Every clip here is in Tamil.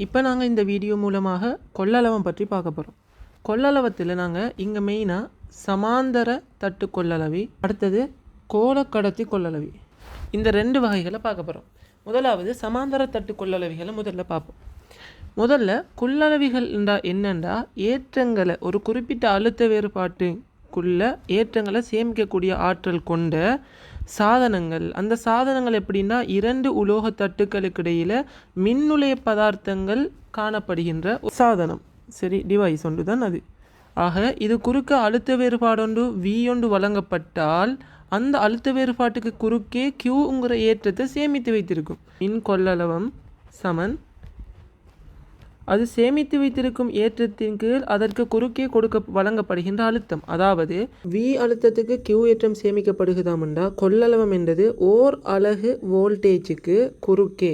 இப்போ நாங்கள் இந்த வீடியோ மூலமாக கொள்ளளவம் பற்றி பார்க்க போகிறோம். கொள்ளளவத்தில் நாங்கள் இங்கே மெயினாக சமாந்தர தட்டு கொள்ளளவி, அடுத்தது கோளக்கடத்தி கொள்ளளவி, இந்த 2 வகைகளை பார்க்க போகிறோம். முதலாவது சமாந்தர தட்டு கொள்ளளவிகளை முதல்ல பார்ப்போம். முதல்ல கொள்ளளவிகள் என்னென்னா ஏற்றங்களை ஒரு குறிப்பிட்ட அழுத்த வேறுபாட்டுக்குள்ள ஏற்றங்களை சேமிக்கக்கூடிய ஆற்றல் கொண்ட சாதனங்கள். அந்த சாதனங்கள் எப்படின்னா 2 உலோக தட்டுக்களுக்கு இடையில் மின்னுலைய பதார்த்தங்கள் காணப்படுகின்ற சாதனம். சரி, டிவைஸ் ஒன்று தான் அது. ஆக இது குறுக்க அழுத்த வேறுபாடொன்று V ஒன்று வழங்கப்பட்டால் அந்த அழுத்த வேறுபாட்டுக்கு குறுக்கே Qங்கிற ஏற்றத்தை சேமித்து வைத்திருக்கும். மின் கொள்ளளவம் சமன் அது சேமித்து வைத்திருக்கும் ஏற்றத்தின் கீழ் அதற்கு குறுக்கே வழங்கப்படுகின்ற அழுத்தம். அதாவது V அழுத்தத்துக்கு Q ஏற்றம் சேமிக்கப்படுகிறதாம்டா கொள்ளளவம் என்றது ஓர் அலகு வோல்டேஜுக்கு குறுக்கே,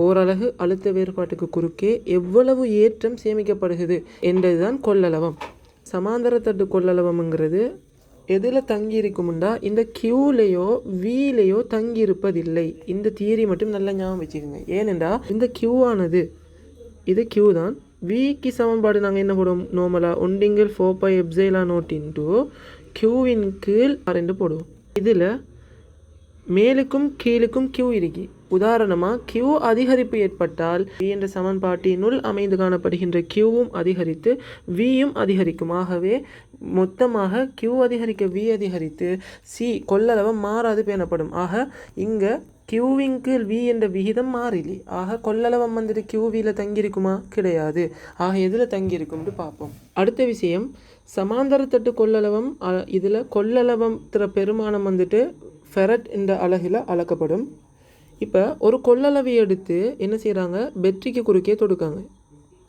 ஓர் அலகு அழுத்த வேறுபாட்டுக்கு குறுக்கே எவ்வளவு ஏற்றம் சேமிக்கப்படுகிறது என்றதுதான் கொள்ளளவம். சமாந்தர தட்டு கொள்ளளவம்ங்கிறது எதில் தங்கி இருக்கும்டா இந்த Qலேயோ Vலேயோ தங்கி இருப்பதில்லை. இந்த தியரி மட்டும் நல்லா ஞாபகம் வச்சுக்கோங்க. ஏனென்றா இந்த Q ஆனது இது Q தான். Vக்கு சமன்பாடு நாங்கள் என்ன போடுவோம்? நார்மலாக 1/4πε0 இன்ட்டு Qவின் கீழ் R போடுவோம். இதில் மேலுக்கும் கீழுக்கும் Q இருக்கு. உதாரணமாக Q அதிகரிப்பு ஏற்பட்டால் V என்ற சமன்பாட்டினுள் அமைந்து காணப்படுகின்ற Qவும் அதிகரித்து Vயும் அதிகரிக்கும். ஆகவே மொத்தமாக Q அதிகரிக்க V அதிகரித்து C கொள்ளளவம் மாறாது பேணப்படும். ஆக இங்கே Qவின் கீழ் V என்ற விகிதம் மாறிலி. ஆக கொள்ளளவம் வந்துட்டு QVயில் தங்கியிருக்குமா? கிடையாது. ஆக எதில் தங்கியிருக்கும்னு பார்ப்போம். அடுத்த விஷயம் சமாந்தர தட்டு கொள்ளளவம். இதில் கொள்ளளவம் பெருமானம் வந்துட்டு ஃபெரட் என்ற அலகில் அளக்கப்படும். இப்போ ஒரு கொள்ளளவை எடுத்து என்ன செய்கிறாங்க? பெட்ரிக்கு குறுக்கே தொடுக்காங்க.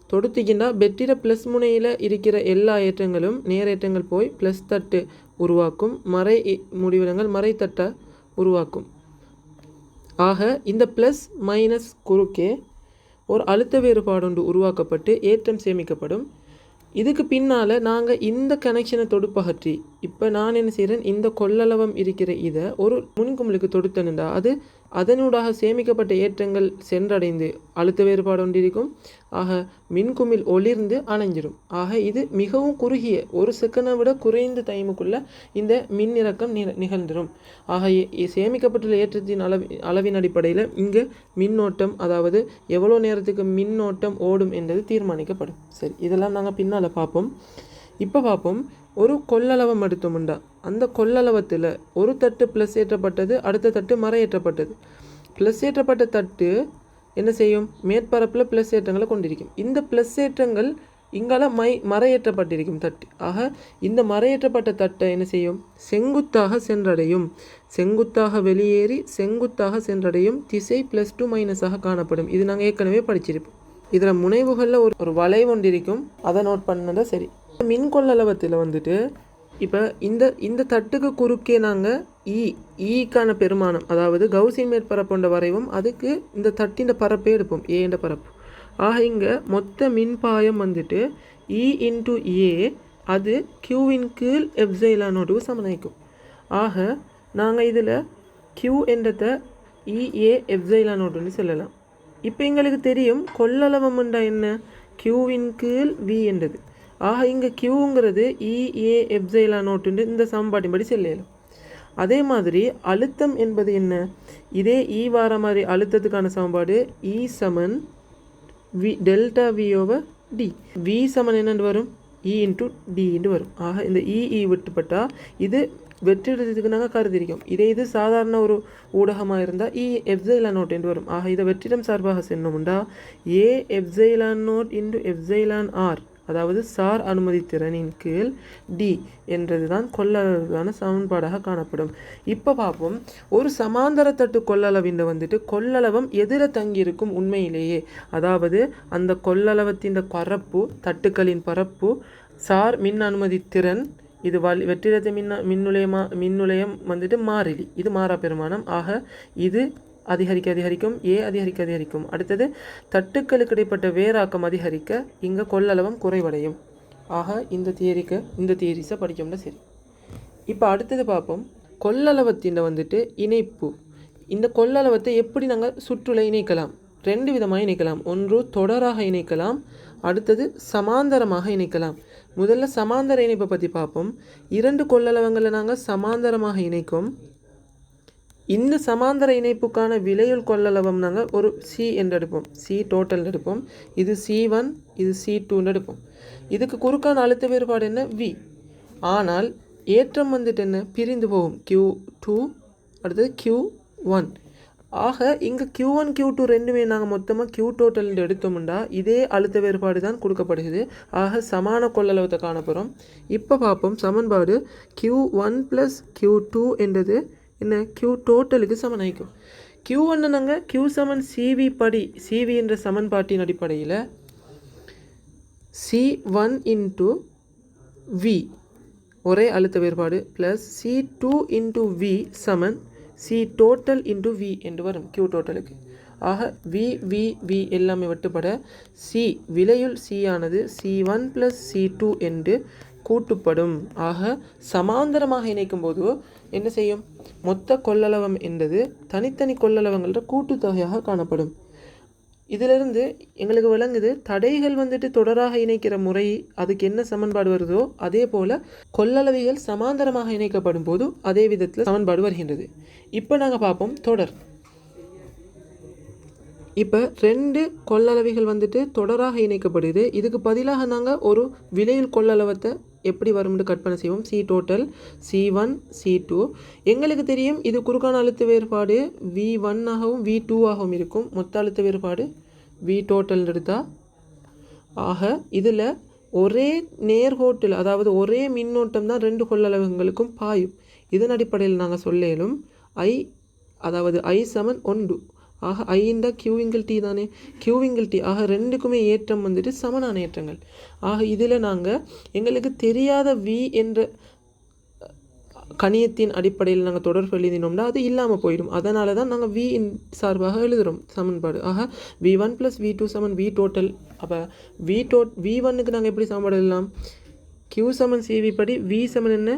தொடுத்திக்கின்னா பெட்ரியில் ப்ளஸ் முனையில் இருக்கிற எல்லா ஏற்றங்களும் நேரேற்றங்கள் போய் ப்ளஸ் தட்டு உருவாக்கும். மறை முடிவிடங்கள் மறை தட்டை உருவாக்கும். ஆக இந்த ப்ளஸ் மைனஸ் குறுக்கே ஒரு அழுத்த வேறுபாடு ஒன்று உருவாக்கப்பட்டு ஏற்றம் சேமிக்கப்படும். இதுக்கு பின்னால் நாங்கள் இந்த கனெக்ஷனை தொடுப்பகற்றி இப்போ நான் என்ன செய்கிறேன்? இந்த கொள்ளளவம் இருக்கிற இதை ஒரு முன்குமிழுக்கு தொடுத்தனுண்டா அது அதனூடாக சேமிக்கப்பட்ட ஏற்றங்கள் சென்றடைந்து அழுத்த வேறுபாடு ஒன்று இருக்கும். ஆக மின்குமிழ் ஒளிர்ந்து அணைஞ்சிடும். ஆக இது மிகவும் குறுகிய ஒரு செகண்டை விட குறைந்த டைமுக்குள்ளே இந்த மின் இறக்கம் நிகழ்ந்துடும். ஆக சேமிக்கப்பட்டுள்ள ஏற்றத்தின் அளவின் அடிப்படையில் இங்கே மின்னோட்டம், அதாவது எவ்வளோ நேரத்துக்கு மின்னோட்டம் ஓடும் என்பது தீர்மானிக்கப்படும். சரி, இதெல்லாம் நாங்கள் பின்னால் பார்ப்போம். இப்போ பார்ப்போம். ஒரு கொள்ளளவம் எடுத்தோம்டா அந்த கொள்ளளவத்தில் ஒரு தட்டு ப்ளஸ் ஏற்றப்பட்டது, அடுத்த தட்டு மறையேற்றப்பட்டது. ப்ளஸ் ஏற்றப்பட்ட தட்டு என்ன செய்யும்? மேற்பரப்பில் ப்ளஸ் ஏற்றங்களை கொண்டிருக்கும். இந்த ப்ளஸ் ஏற்றங்கள் இங்கால மறையேற்றப்பட்டிருக்கும் தட்டு. ஆக இந்த மறையேற்றப்பட்ட தட்டை என்ன செய்யும்? செங்குத்தாக சென்றடையும். செங்குத்தாக வெளியேறி செங்குத்தாக சென்றடையும் திசை +2 மைனஸாக காணப்படும். இது நாங்கள் ஏற்கனவே படிச்சிருப்போம். இதில் முனைவுகளில் ஒரு வளைவு ஒன்று இருக்கும். அதை நோட் பண்ணதான் சரி. மின் கொள்ளளவத்தில் வந்துட்டு இப்போ இந்த தட்டுக்கு குறுக்கே நாங்கள் ஈக்கான பெருமானம், அதாவது கவுசின் மேற்பரப்புண்ட வரைவும் அதுக்கு இந்த தட்டின் பரப்பே எடுப்போம், ஏ என்ற பரப்பு. ஆக இங்கே மொத்த மின்பாயம் வந்துட்டு E × A அது Qவின் கீழ் ε0 சமனாய்க்கும். ஆக நாங்கள் இதில் Q என்றதை EA ε0 சொல்லலாம். இப்போ எங்களுக்கு தெரியும் கொள்ளளவம் என்ன? Qவின் கீழ் V என்றது. ஆக இங்கே Qங்கிறது EA ε0 இந்த சமன்பாட்டின்படி செல்லலாம். அதே மாதிரி அழுத்தம் என்பது என்ன? இதே E வார மாதிரி அழுத்தத்துக்கான சமன்பாடு E சமன் ΔV/D. V சமன் என்னென்று வரும்? E × D வரும். ஆக இந்த E விட்டுப்பட்டால் இது வெற்றிடத்துக்கு நாங்கள் கருதிருக்கோம். இது சாதாரண ஒரு ஊடகமாக இருந்தால் E ε0 வரும். ஆக இதை வெற்றிடம் சார்பாக சென்னோம்டா A ε0 × εr, அதாவது சார் அனுமதி திறனின் கீழ் D என்றது தான் கொள்ளளவுக்கான சமன்பாடாக காணப்படும். இப்போ பார்ப்போம். ஒரு சமாந்தர தட்டு கொள்ளளவின் வந்துட்டு கொள்ளளவம் எதில் தங்கியிருக்கும் உண்மையிலேயே? அதாவது அந்த கொள்ளளவத்தின் பரப்பு, தட்டுக்களின் பரப்பு, சார் மின் அனுமதி திறன், இது வெற்றிடத்தை மின்னுலையம் வந்துட்டு மாறிலி, இது மாறா பெருமானம். ஆக இது அதிகரிக்கும், ஏ அதிகரிக்கும். அடுத்தது தட்டுக்களுக்கு இடைப்பட்ட வேறாக்கம் அதிகரிக்க இங்கே கொள்ளளவம் குறைவடையும். ஆக இந்த தியரிஸை படிக்கணும்னா சரி. இப்போ அடுத்தது பார்ப்போம். கொள்ளளவத்தின் வந்துட்டு இணைப்பு. இந்த கொள்ளளவத்தை எப்படி நாங்கள் சுற்றுல இணைக்கலாம்? ரெண்டு விதமாக இணைக்கலாம். ஒன்று தொடராக இணைக்கலாம், அடுத்தது சமாந்தரமாக இணைக்கலாம். முதல்ல சமாந்தர இணைப்பை பற்றி பார்ப்போம். இரண்டு கொள்ளளவங்களை நாங்கள் சமாந்தரமாக இணைக்கும். இந்த சமாந்தர இணைப்புக்கான விலையுள் கொள்ளளவம் நாங்கள் ஒரு சி என்று எடுப்போம். சி டோட்டல் எடுப்போம். இது C1, இது C2 எடுப்போம். இதுக்கு குறுக்கான அழுத்த வேறுபாடு என்ன? V. ஆனால் ஏற்றம் வந்துட்டு என்ன? பிரிந்து போகும். Q2 அடுத்தது Q1. ஆக இங்கே Q1 Q2 ரெண்டுமே நாங்கள் மொத்தமாக Q டோட்டல் எடுத்தோம்னா இதே அழுத்த வேறுபாடு தான் கொடுக்கப்படுகிறது. ஆக சமான கொள்ளளவத்தை காணப்போகிறோம். இப்போ பார்ப்போம் சமன்பாடு. Q1 + Q2 என்றது என்ன? Q டோட்டலுக்கு சமனாய்க்கும். Q1 நாங்கள் Q = CV படி, CV என்ற சமன்பாட்டின் அடிப்படையில் C1 × V ஒரே அழுத்த வேறுபாடு ப்ளஸ் C2 × V சமன் C total × V என்று வரும் Q டோட்டலுக்கு. ஆக V எல்லாமே வெட்டுப்பட C விலையுள் C ஆனது C1 + C2 என்று கூட்டுப்படும். ஆக சமாந்தரமாக இணைக்கும் போது என்ன செய்யும்? மொத்த கொள்ளளவம் என்பது தனித்தனி கொள்ளளவங்களோட கூட்டுத்தொகையாக காணப்படும். இதிலிருந்து எங்களுக்கு விளங்குது தடைகள் வந்துட்டு தொடராக இணைக்கிற முறை அதுக்கு என்ன சமன்பாடு வருதோ அதே போல் கொள்ளளவிகள் சமாந்தரமாக இணைக்கப்படும் போது அதே விதத்தில் சமன்பாடு வருகின்றது. இப்போ நாங்கள் பார்ப்போம் தொடர். இப்போ ரெண்டு கொள்ளளவிகள் வந்துட்டு தொடராக இணைக்கப்படுது. இதுக்கு பதிலாக நாங்கள் ஒரு விலையில் கொள்ளளவத்தை எப்படி வரும்னு கற்பனை செய்வோம். C total C1 C2. எங்களுக்கு தெரியும் இது குறுக்கான அழுத்த வேறுபாடு V1 ஆகவும் V2 ஆகவும் இருக்கும். மொத்த அழுத்த வேறுபாடு V டோட்டல் எடுத்தால். ஆக இதில் ஒரே நேர்கோட்டில் அதாவது ஒரே மின்னோட்டம் தான் ரெண்டு கொள்ளளவுகளுக்கும் பாயும். இதன் அடிப்படையில் நாங்கள் சொல்லேலும் I அதாவது I = 1. ஆக I இந்த Q × T தானே, Q × T. ஆக ரெண்டுக்குமே ஏற்றம் வந்துட்டு சமனான ஏற்றங்கள். ஆக இதில் நாங்கள் எங்களுக்கு தெரியாத V என்ற கணியத்தின் அடிப்படையில் நாங்கள் தொடர்பு எழுதினோம்னா அது இல்லாமல் போயிடும். அதனால தான் நாங்கள் V சார்பாக எழுதுகிறோம் சமன்பாடு. ஆக V1 + V2 = V டோட்டல். அப்போ V1க்கு நாங்கள் எப்படி சமன்பாடு எழுதலாம்? Q = CV படி V = என்ன?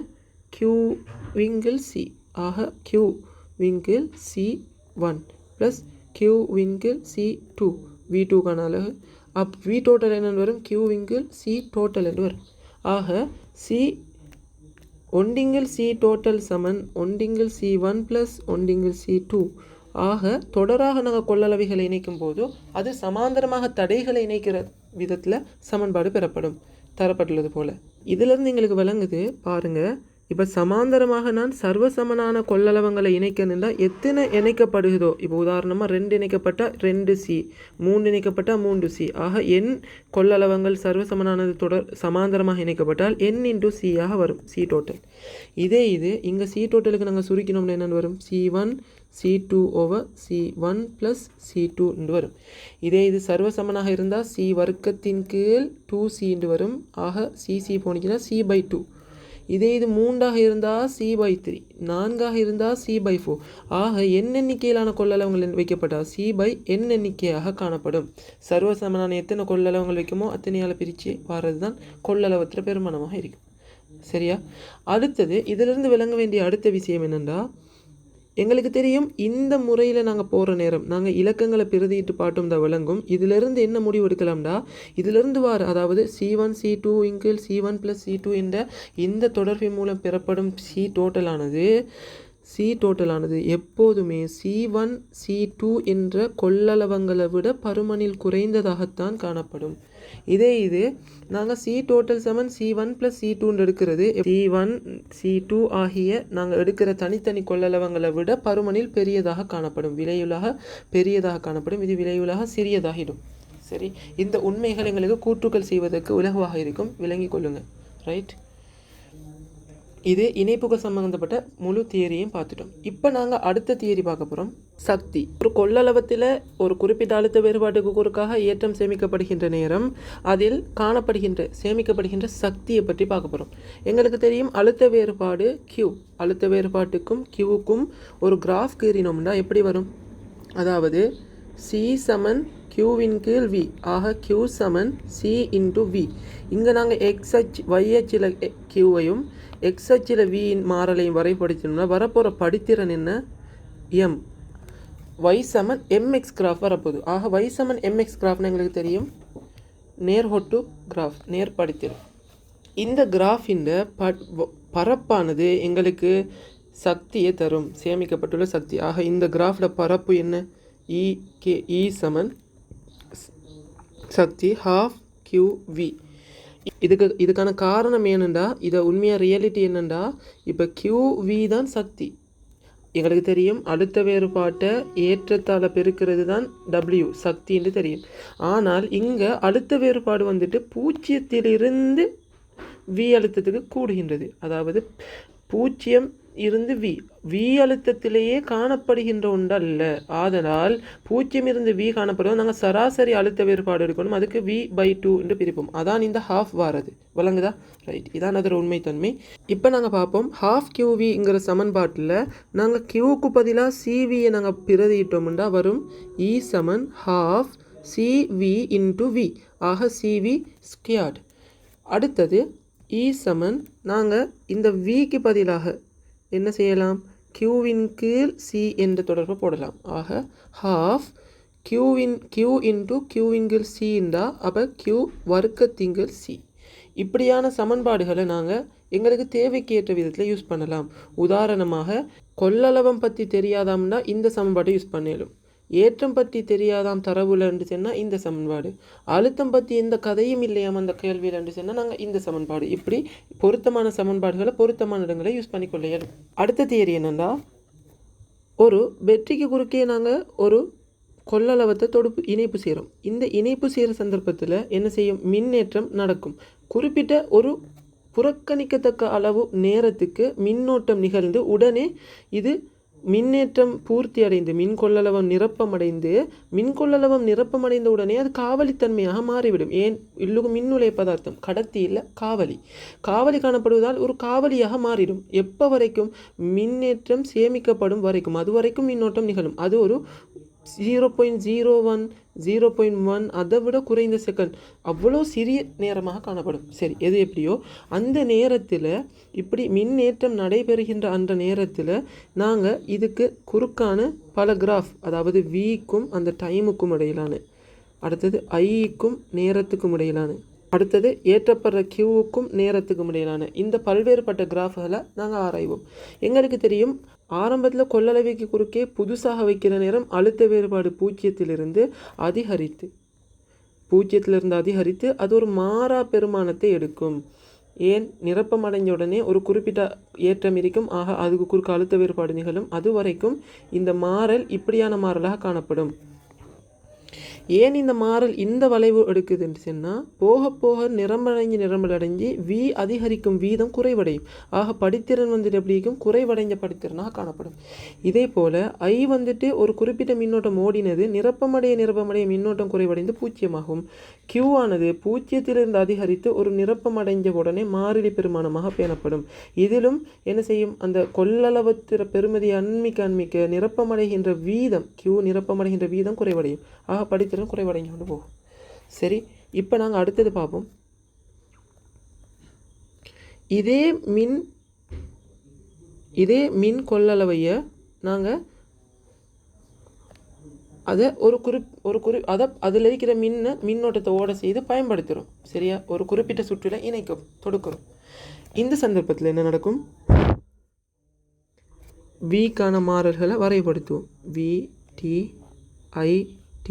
Q × C. ஆக Q × C1 + Q × C2 V2க்கான அலகு. V டோட்டல் என்னென்னு வரும்? Q × C டோட்டல் என்று வரும். ஆக C 1 × C டோட்டல் சமன் 1 × C1 + 1 × C2. ஆக தொடராக நாங்கள் கொள்ளளவிகளை இணைக்கும் போது அது சமாந்தரமாக தடைகளை இணைக்கிற விதத்தில் சமன்பாடு பெறப்படும் தரப்பட்டுள்ளது போல். இதிலிருந்து எங்களுக்கு விளங்குது பாருங்கள். இப்போ சமாந்தரமாக நான் சர்வசமனான கொள்ளளவங்களை இணைக்க நின்றால் எத்தனை இணைக்கப்படுகிறதோ, இப்போ உதாரணமாக 2 இணைக்கப்பட்டால் 2C, 3 இணைக்கப்பட்டால் 3C. ஆக n கொள்ளளவங்கள் சர்வசமனானது சமாந்தரமாக இணைக்கப்பட்டால் n × C ஆக வரும் C டோட்டல். இது இங்கே C டோட்டலுக்கு நாங்கள் சுருக்கினோம்னா என்னென்னு வரும்? C1 C2 / C1 + C2 என்று வரும். இது சர்வசமனாக இருந்தால் C வர்க்கத்தின் கீழ் 2C என்று வரும். ஆக CC போனிச்சுன்னா C/2. இது 3ஆக இருந்தால் C/3, 4ஆக இருந்தால் C/4. ஆக n எண்ணிக்கையிலான கொள்ளளவங்கள் வைக்கப்பட்டால் C/n எண்ணிக்கையாக காணப்படும். சர்வசமனான எத்தனை கொள்ளளவங்கள் வைக்குமோ அத்தனையால் பிரித்து வர்றது தான் கொள்ளளவத்தில் பெருமானமாக இருக்கும். சரியா? அடுத்தது இதிலிருந்து விளங்க வேண்டிய அடுத்த விஷயம் என்னென்னா, எங்களுக்கு தெரியும் இந்த முறையில் நாங்கள் போகிற நேரம் நாங்கள் இலக்கங்களை பிரதியிட்டு பாட்டும் தான் விளங்கும். இதிலிருந்து என்ன முடிவு எடுக்கலாம்டா, இதிலிருந்து அதாவது C1 C2 × C1 + C2 என்ற இந்த தொடர்பின் மூலம் பெறப்படும் C டோட்டலானது எப்போதுமே C1 C2 என்ற கொள்ளளவங்களை விட பருமனில் குறைந்ததாகத்தான் காணப்படும். இது நாங்கள் C டோட்டல் = C1 + C2 எடுக்கிறது. C1 C2 ஆகிய நாங்கள் எடுக்கிற தனித்தனி கொள்ளளவங்களை விட பருமனில் பெரியதாக காணப்படும், விலையுலாக பெரியதாக காணப்படும். இது விலையுலாக சிறியதாகிடும். சரி, இந்த உண்மைகள் எங்களுக்கு கூற்றுக்கள் செய்வதற்கு உலகுவாக இருக்கும், விளங்கி கொள்ளுங்கள். ரைட்? இது இணைப்புக்கு சம்பந்தப்பட்ட முழு தியரியும் பார்த்துட்டோம். இப்போ நாங்கள் அடுத்த தியரி பார்க்க போகிறோம். சக்தி. ஒரு கொள்ளளவத்தில் ஒரு குறிப்பிட்ட அழுத்த வேறுபாட்டுக்கு குறுக்காக ஏற்றம் சேமிக்கப்படுகின்ற நேரம் அதில் சேமிக்கப்படுகின்ற சக்தியை பற்றி பார்க்க போகிறோம். எங்களுக்கு தெரியும் அழுத்த வேறுபாடு Q. அழுத்த வேறுபாட்டுக்கும் Qவுக்கும் ஒரு கிராஃப் கீறினோம்னா எப்படி வரும்? அதாவது C = Q × V. ஆக Q = C × V. இங்கே நாங்கள் Y அச்சில் Qவையும் X அச்சில் V மாறலையும் வரைபடுத்தினோம்னா வரப்போகிற படித்திறன் என்ன? M. y சமன் mx கிராஃப் வரப்போகுது. ஆக y சமன் mx கிராஃப்னு எங்களுக்கு தெரியும், நேர்கோட்டு கிராஃப், நேர்படுத்திடும். இந்த கிராஃபின் பரப்பானது எங்களுக்கு சக்தியை தரும், சேமிக்கப்பட்டுள்ள சக்தி. ஆக இந்த கிராஃபில் பரப்பு என்ன? E சமன் சக்தி ½ QV. இதுக்கான காரணம் என்னென்னா, இதை உண்மையாக ரியாலிட்டி என்னென்னா, இப்போ QV தான் சக்தி. எங்களுக்கு தெரியும் அழுத்த வேறுபாட்டை ஏற்றத்தால் பெருக்கிறது தான் W சக்தின்னு தெரியும். ஆனால் இங்கே அழுத்த வேறுபாடு வந்துட்டு 0 V அழுத்தத்துக்கு கூடுகின்றது. அதாவது 0 இருந்து V அழுத்தத்திலேயே காணப்படுகின்ற ஒன்றல்ல. அதனால் 0 V காணப்படுவோம். நாங்கள் சராசரி அழுத்த வேறுபாடு எடுக்கணும், அதுக்கு V/2 என்று பிரிப்போம். அதான் இந்த ½ வாரது. விளங்குதா? ரைட், இதான் அதோட உண்மைத்தன்மை. இப்போ நாங்கள் பார்ப்போம், ½ QVங்கிற சமன்பாட்டில் நாங்கள் Qக்கு பதிலாக CVயை நாங்கள் பிரதியிட்டோம்னா வரும் E சமன் ½ CV × V. ஆக CV². அடுத்தது E சமன் நாங்கள் இந்த Vக்கு பதிலாக என்ன செய்யலாம்? Qவின் கீழ் C என்ற தொடர்பை போடலாம். ஆக ½ Q × Qவின் கீழ் C என்றால் அப்போ Q வர்க்கத்தின் கீழ் C. இப்படியான சமன்பாடுகளை நாங்கள் எங்களுக்கு தேவைக்கேற்ற விதத்தில் யூஸ் பண்ணலாம். உதாரணமாக கொள்ளளவம் பற்றி தெரியாதாம்னா இந்த சமன்பாட்டை யூஸ் பண்ணலும். ஏற்றம் பற்றி தெரியாதாம் தரவுல என்று சொன்னால் இந்த சமன்பாடு. அழுத்தம் பற்றி எந்த கதையும் இல்லையாம் அந்த கேள்வியில் என்று சொன்னால் நாங்கள் இந்த சமன்பாடு. இப்படி பொருத்தமான சமன்பாடுகளை பொருத்தமான இடங்களை யூஸ் பண்ணிக்கொள்ள இயலும். அடுத்த தியரி என்னென்னா, ஒரு வெற்றிக்கு குறுக்கே நாங்கள் ஒரு கொள்ளளவத்தை இணைப்பு செய்கிறோம். இந்த இணைப்பு செய்கிற சந்தர்ப்பத்தில் என்ன செய்யும்? மின்னேற்றம் நடக்கும். குறிப்பிட்ட ஒரு புறக்கணிக்கத்தக்க அளவு நேரத்துக்கு மின்னோட்டம் நிகழ்ந்து உடனே இது மின்னேற்றம் பூர்த்தி அடைந்து மின்கொள்ளளவம் நிரப்பமடைந்த உடனே அது காவலித்தன்மையாக மாறிவிடும். ஏன்? இல்லுகு மின்னுலை பதார்த்தம், கடத்தி இல்லை காவலி காணப்படுவதால் ஒரு காவலியாக மாறிடும். எப்போ வரைக்கும்? மின்னேற்றம் சேமிக்கப்படும் வரைக்கும், அது வரைக்கும் மின்னோட்டம் நிகழும். அது ஒரு 0.01 0.1 அதை விட குறைந்த செகண்ட், அவ்வளோ சிறிய நேரமாக காணப்படும். சரி, எது எப்படியோ அந்த நேரத்தில் இப்படி மின்னேற்றம் நடைபெறுகின்ற அந்த நேரத்தில் நாங்கள் இதுக்கு குறுக்கான பல கிராஃப், அதாவது Vக்கும் அந்த டைமுக்கும் இடையிலான, அடுத்தது Iக்கும் நேரத்துக்கும் இடையிலான, அடுத்தது ஏற்றப்படுற Qவுக்கும் நேரத்துக்கும் இடையிலான இந்த பல்வேறுபட்ட கிராஃப்களை நாங்கள் ஆராய்வோம். எங்களுக்கு தெரியும் ஆரம்பத்தில் கொள்ளளவிக்கு குறுக்கே புதுசாக வைக்கிற நேரம் அழுத்த வேறுபாடு 0 அதிகரித்து அது ஒரு மாறா பெருமானத்தை எடுக்கும். ஏன்? நிரப்பமடைஞ்ச உடனே ஒரு குறிப்பிட்ட ஏற்றம் இருக்கும். ஆக அதுக்கு குறுக்க அழுத்த வேறுபாடு நிகழும். அது வரைக்கும் இந்த மாறல் இப்படியான மாறலாக காணப்படும். ஏன் இந்த மாறல் இந்த வளைவு எடுக்குதுன்னு சொன்னால், போக போக நிரம்படைஞ்சு V அதிகரிக்கும் வீதம் குறைவடையும். ஆக படித்திறன் வந்துட்டு எப்படிக்கும் குறைவடைஞ்ச படித்திறனாக காணப்படும். இதே போல் I வந்துட்டு ஒரு குறிப்பிட்ட மின்னோட்டம் ஓடினது நிரப்பமடைய மின்னோட்டம் குறைவடைந்து 0 Q ஆனது 0 அதிகரித்து ஒரு நிரப்பமடைஞ்ச உடனே மாறிலி பெருமானமாக பேணப்படும். இதிலும் என்ன செய்யும்? அந்த கொள்ளளவத்திற பெருமதி அண்மிக்க நிரப்பமடைகின்ற வீதம், Q நிரப்பமடைகின்ற வீதம் குறைவடையும். ஆக படித்திறன் குறைவடைஞ்சு கொண்டு போகும். சரி, இப்போ நாங்கள் அடுத்தது பார்ப்போம். இதே மின் கொள்ளளவையை நாங்கள் அதை அதில் இருக்கிற மின்னோட்டத்தை ஓட செய்து பயன்படுத்துகிறோம். சரியா? ஒரு குறிப்பிட்ட சுற்றில் தொடுக்கிறோம். இந்த சந்தர்ப்பத்தில் என்ன நடக்கும்? Vக்கான மாறல்களை வரைபடுத்துவோம். V T I T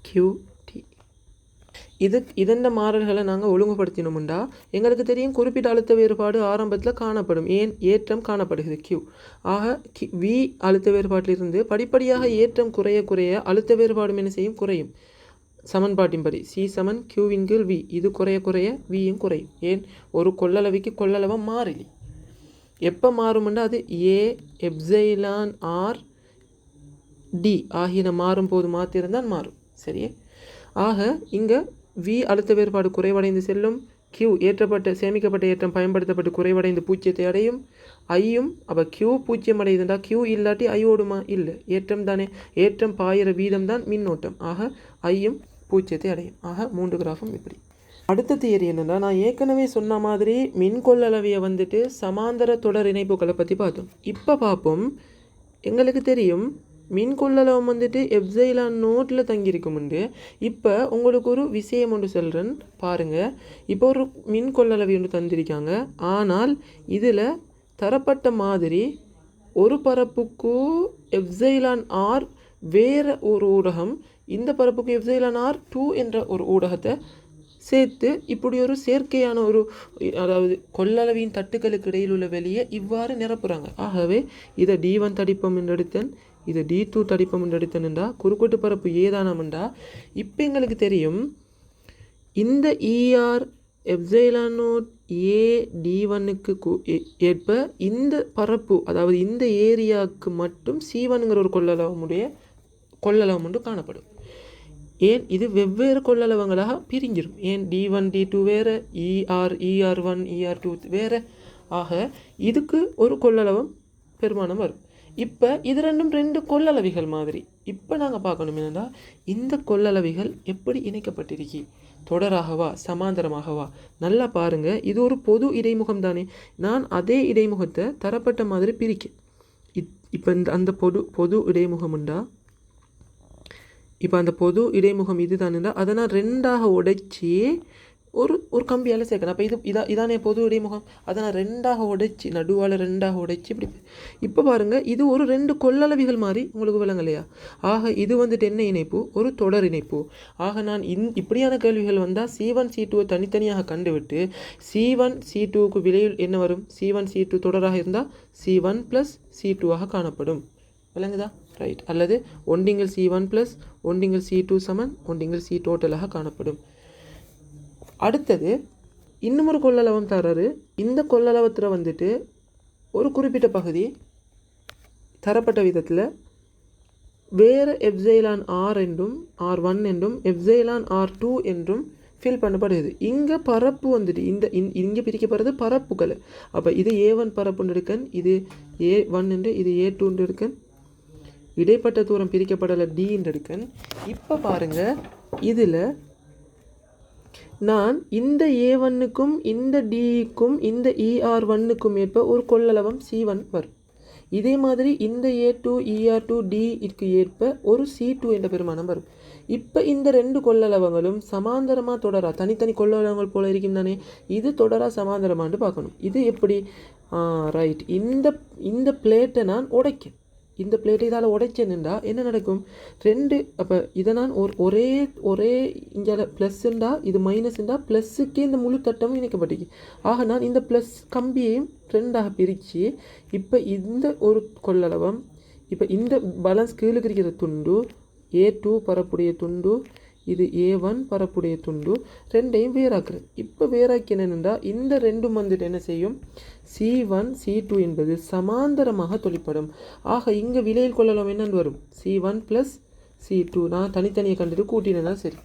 Q T. இதன் மாறல்களை நாங்கள் ஒழுங்குபடுத்தினோம்டா எங்களுக்கு தெரியும் குறிப்பிட்ட அழுத்த வேறுபாடு ஆரம்பத்தில் காணப்படும். ஏன்? ஏற்றம் காணப்படுகிறது Q. ஆக V அழுத்த வேறுபாட்டிலிருந்து படிப்படியாக ஏற்றம் குறைய அழுத்த வேறுபாடும் என்ன செய்யும்? குறையும். சமன்பாட்டின்படி C சமன் Qவின் கீழ் V. இது குறைய Vயும் குறையும். ஏன்? ஒரு கொள்ளளவிக்கு கொள்ளளவம் மாறிலி. எப்போ மாறும்னா அது A எப்சைலான் R D ஆகியன மாறும் போது மாற்றிருந்தால் மாறும். சரியே? ஆக இங்கே V அழுத்த வேறுபாடு குறைவடைந்து செல்லும். Q சேமிக்கப்பட்ட ஏற்றம் பயன்படுத்தப்பட்டு குறைவடைந்து 0 அடையும். ஐயும் அப்போ Q 0 அடையுதுண்டா, Q இல்லாட்டி I ஓடுமா? இல்லை, ஏற்றம் தானே. ஏற்றம் பாயிற வீதம் தான் மின்னோட்டம். ஆக ஐயும் 0 அடையும். ஆக 3 கிராஃபும் இப்படி. அடுத்த தியரி என்னென்னா, நான் ஏற்கனவே சொன்ன மாதிரி மின்கொள்ளளவியை வந்துட்டு சமாந்தர தொடர் இணைப்புகளை பற்றி பார்த்தோம். இப்போ பார்ப்போம், எங்களுக்கு தெரியும் மின் கொள்ளளவம் வந்துட்டு எப்சைலான் நோட்டில் தங்கியிருக்குமுண்டு. இப்போ உங்களுக்கு ஒரு விஷயம் ஒன்று சொல்கிறேன் பாருங்கள். இப்போ ஒரு மின் கொள்ளளவி ஒன்று தந்திருக்காங்க. ஆனால் இதில் தரப்பட்ட மாதிரி ஒரு பரப்புக்கு எப்சைலான் ஆர் வேறு ஒரு ஊடகம், இந்த பரப்புக்கு எப்சைலான் ஆர் 2 என்ற ஒரு ஊடகத்தை சேர்த்து இப்படி ஒரு செயற்கையான ஒரு, அதாவது கொள்ளளவின் தட்டுக்களுக்கு இடையில் உள்ள வெளியே இவ்வாறு நிரப்புறாங்க. ஆகவே இதை D1 தடிப்பம் என்று எடுத்தேன், இதை D2 தடிப்பம் என்று எடுத்தேன்டா குறுக்கோட்டு பரப்பு ஏதானம்டா. இப்போ எங்களுக்கு தெரியும் இந்த ER எப்சைலான் நோட் ஏ D1க்கு ஏற்ப இந்த பரப்பு, அதாவது இந்த ஏரியாவுக்கு மட்டும் C1ங்கிற ஒரு கொள்ளளவம் ஒன்று காணப்படும். ஏன் இது வெவ்வேறு கொள்ளளவங்களாக பிரிஞ்சிடும். ஏன் D1 D2 வேறு, ER1 ER2 வேறு. ஆக இதுக்கு ஒரு கொள்ளளவம் பெருமானம் வரும். இப்போ இது ரெண்டு கொள்ளளவிகள் மாதிரி. இப்போ நாங்கள் பார்க்கணும் என்னென்னா இந்த கொள்ளளவிகள் எப்படி இணைக்கப்பட்டிருக்கி, தொடராகவா சமாந்தரமாகவா. நல்லா பாருங்கள், இது ஒரு பொது இடைமுகம் தானே. நான் அதே இடைமுகத்தை தரப்பட்ட மாதிரி பிரிக்க. இப்போ அந்த பொது இடைமுகம்ண்டா, இப்போ அந்த பொது இடைமுகம் இது தானேண்டா, அதை நான் ரெண்டாக உடைச்சி ஒரு கம்பியால் சேர்க்கணும். அப்போ இதானே பொது இடைமுகம். அதை நான் ரெண்டாக உடைச்சி, நடுவால் ரெண்டாக உடைச்சி இப்படி. இப்போ பாருங்கள், இது ஒரு 2 கொள்ளளவிகள் மாதிரி உங்களுக்கு விளங்கலையா. ஆக இது வந்துட்டு என்ன இணைப்பு, ஒரு தொடர் இணைப்பு. ஆக நான் இப்படியான கேள்விகள் வந்தால் C1 C2 தனித்தனியாக கண்டுவிட்டு C1 C2க்கு விலையில் என்ன வரும், C1 C2 தொடராக இருந்தால் C1 + C2 காணப்படும். விளங்குதா? ரைட். அல்லது ஒன்றிங்கள் C1 + ஒன்றிங்கள் C2 = ஒன்றிங்கள் C டோட்டலாக காணப்படும். அடுத்தது இன்னும் ஒரு கொள்ளளவம் தராரு. இந்த கொள்ளளவத்தில் வந்துட்டு ஒரு குறிப்பிட்ட பகுதி தரப்பட்ட விதத்தில் வேறு எப்சைலான் ஆர் என்றும் R1 என்றும் எப்சைலான் R2 என்றும் ஃபில் பண்ணப்படுது. இங்கே பரப்பு வந்துட்டு இங்கே பிரிக்கப்படுறது பரப்புகள். அப்போ இது A1 பரப்புன்னு இருக்கேன், இது A1 என்று, இது A2 இருக்கேன். இடைப்பட்ட தூரம் பிரிக்கப்படலை D என்று இருக்கேன். இப்போ பாருங்கள், இதில் நான் இந்த A1க்கும் இந்த Dக்கும் இந்த ER1க்கும் ஏற்ப ஒரு கொள்ளளவம் C1 வரும். இதே மாதிரி இந்த A2 ER2 Dக்கு ஏற்ப ஒரு C2 என்ற பெருமானம் வரும். இப்போ இந்த 2 கொள்ளளவங்களும் சமாந்தரமாக தொடரா, தனித்தனி கொள்ளளவங்கள் போல இருக்கும் தானே. இது தொடரா சமாந்தரமானு பார்க்கணும். இது எப்படி, ரைட். இந்த பிளேட்டை நான் உடைக்க, இந்த பிளேட்டை இதால் உடைச்சேன்னுண்டா என்ன நடக்கும், 2. அப்போ இதை நான் ஒரே இங்கே ப்ளஸ்ஸுண்டா, இது மைனஸ்ண்டா, ப்ளஸ்ஸுக்கே இந்த முழு தட்டமும் இணைக்கப்பட்டிருக்கு. ஆக நான் இந்த ப்ளஸ் கம்பியையும் 2ஆக பிரித்து, இப்போ இந்த ஒரு கொள்ளளவம், இப்போ இந்த பேலன்ஸ் கீழே இருக்கிற துண்டு A2 பரப்புடைய துண்டு, இது A1 பரப்புடைய துண்டு, ரெண்டையும் வேறாக்குறேன். இப்போ வேறாக்கி என்னென்னா இந்த ரெண்டும் வந்துட்டு என்ன செய்யும், C1 C2 என்பது சமாந்தரமாக தொழிற்படும். ஆக இங்கே விலையில் கொள்ளளவம் என்னென்னு வரும், C1 + C2. நான் தனித்தனியை கண்டுட்டு கூட்டினேன்னா சரி.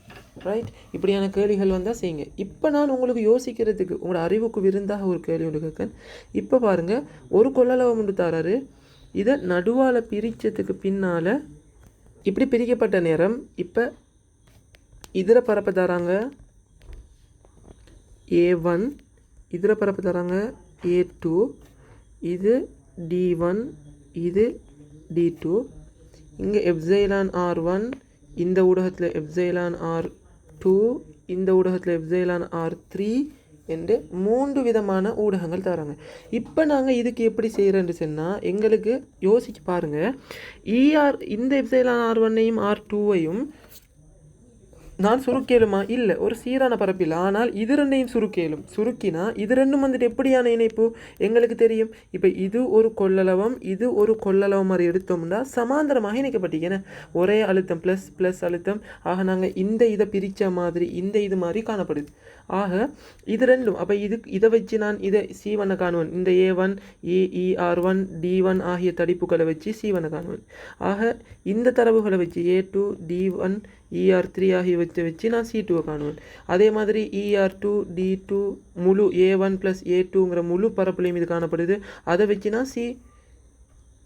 ரைட். இப்படியான கேள்விகள் வந்தால் செய்யுங்க. இப்போ நான் உங்களுக்கு யோசிக்கிறதுக்கு, உங்களோட அறிவுக்கு விருந்தாக ஒரு கேள்வி ஒன்று கேட்கேன். இப்போ பாருங்கள், ஒரு கொள்ளளவம் ஒன்று தராரு. இதை நடுவால் பிரித்ததுக்கு பின்னால் இப்படி பிரிக்கப்பட்ட நேரம், இப்போ இதில் பரப்பு தராங்க A1, இதில் பரப்பு தராங்க A2, இது D1, இது D2. இங்கே எப்சைலான் R1, இந்த ஊடகத்தில் எப்சைலான் R2, இந்த ஊடகத்தில் எப்சைலான் R3 என்று 3 விதமான ஊடகங்கள் தராங்க. இப்போ நாங்கள் இதுக்கு எப்படி செய்கிறேன்னு சொன்னால், எங்களுக்கு யோசிச்சு பாருங்கள். இந்த எப்சைலான் R1ஐயும் R2ஐயும் நான் சுருக்கேலுமா, இல்லை, ஒரு சீரான பரப்பில். ஆனால் இது ரெண்டையும் சுருக்கினா இது ரெண்டும் வந்துட்டு எப்படியான இணைப்பு எங்களுக்கு தெரியும். இப்போ இது ஒரு கொள்ளளவம், இது ஒரு கொள்ளளவம் மாதிரி எடுத்தோம்னா சமாந்தரமாக இணைக்கப்பட்டீங்க, ஒரே அழுத்தம், ப்ளஸ் அழுத்தம். ஆக நாங்கள் இதை பிரித்த மாதிரி இது மாதிரி காணப்படுது. ஆக இது ரெண்டும், அப்போ இதை வச்சு நான் இதை C1 காணுவேன். இந்த A1 ER1 D1 ஆகிய தடிப்புகளை வச்சு C1 காணுவேன். ஆக இந்த தரவுகளை வச்சு A2 D1 ER3 ஆகியவற்றை வச்சு நான் C2 காணுவேன். அதே மாதிரி ER2 D2 முழு A1 + A2ங்கிற முழு பரப்புலையும் இது காணப்படுது. அதை வச்சு நான்